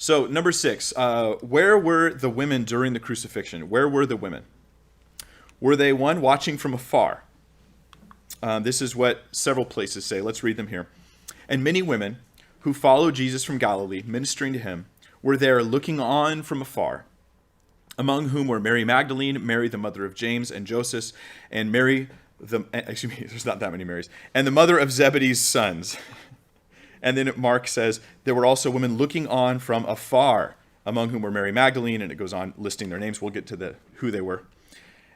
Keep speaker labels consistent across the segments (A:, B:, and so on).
A: So number 6, where were the women during the crucifixion? Where were the women? Were they, one, watching from afar? This is what several places say. Let's read them here. And many women who followed Jesus from Galilee, ministering to him, were there looking on from afar, among whom were Mary Magdalene, Mary the mother of James and Joseph, and there's not that many Marys, and the mother of Zebedee's sons. And then Mark says, there were also women looking on from afar, among whom were Mary Magdalene, and it goes on listing their names. We'll get to who they were.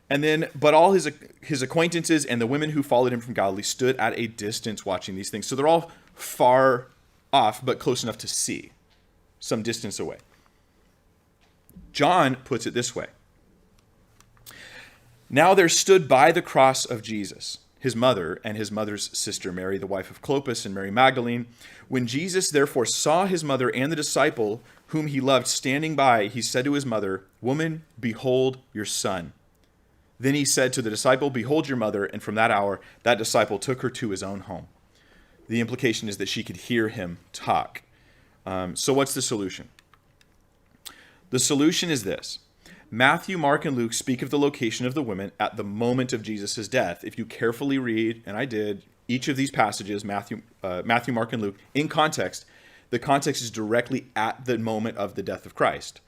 A: And then, but all his acquaintances and the women who followed him from Galilee stood at a distance watching these things. So they're all far off, but close enough to see, some distance away. John puts it this way. Now there stood by the cross of Jesus, his mother and his mother's sister, Mary, the wife of Clopas, and Mary Magdalene. When Jesus therefore saw his mother and the disciple whom he loved standing by, he said to his mother, "Woman, behold your son." Then he said to the disciple, "Behold your mother." And from that hour, that disciple took her to his own home. The implication is that she could hear him talk. So what's the solution? The solution is this. Matthew, Mark, and Luke speak of the location of the women at the moment of Jesus' death. If you carefully read, and I did, each of these passages, Matthew, Mark, and Luke, in context, the context is directly at the moment of the death of Christ.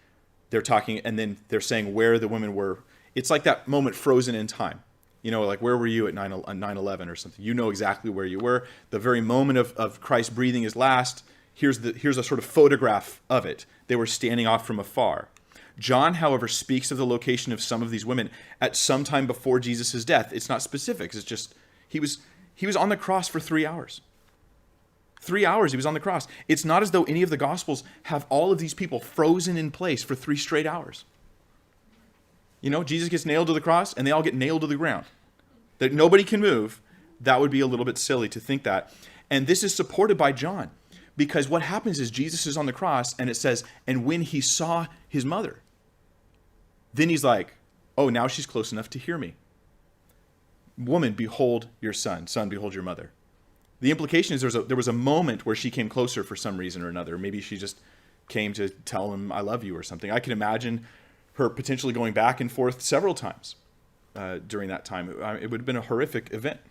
A: They're talking, and then they're saying where the women were. It's like that moment frozen in time. You know, like where were you at 9/11 or something? You know exactly where you were. The very moment of Christ breathing his last, here's a sort of photograph of it. They were standing off from afar. John, however, speaks of the location of some of these women at some time before Jesus' death. It's not specific. It's just he was on the cross for 3 hours. 3 hours he was on the cross. It's not as though any of the Gospels have all of these people frozen in place for 3 straight hours. You know, Jesus gets nailed to the cross and they all get nailed to the ground. That nobody can move. That would be a little bit silly to think that. And this is supported by John. Because what happens is Jesus is on the cross and it says, and when he saw his mother, then he's like, oh, now she's close enough to hear me. Woman, behold your son. Son, behold your mother. The implication is there was a moment where she came closer for some reason or another. Maybe she just came to tell him, I love you or something. I can imagine her potentially going back and forth several times during that time. It would have been a horrific event.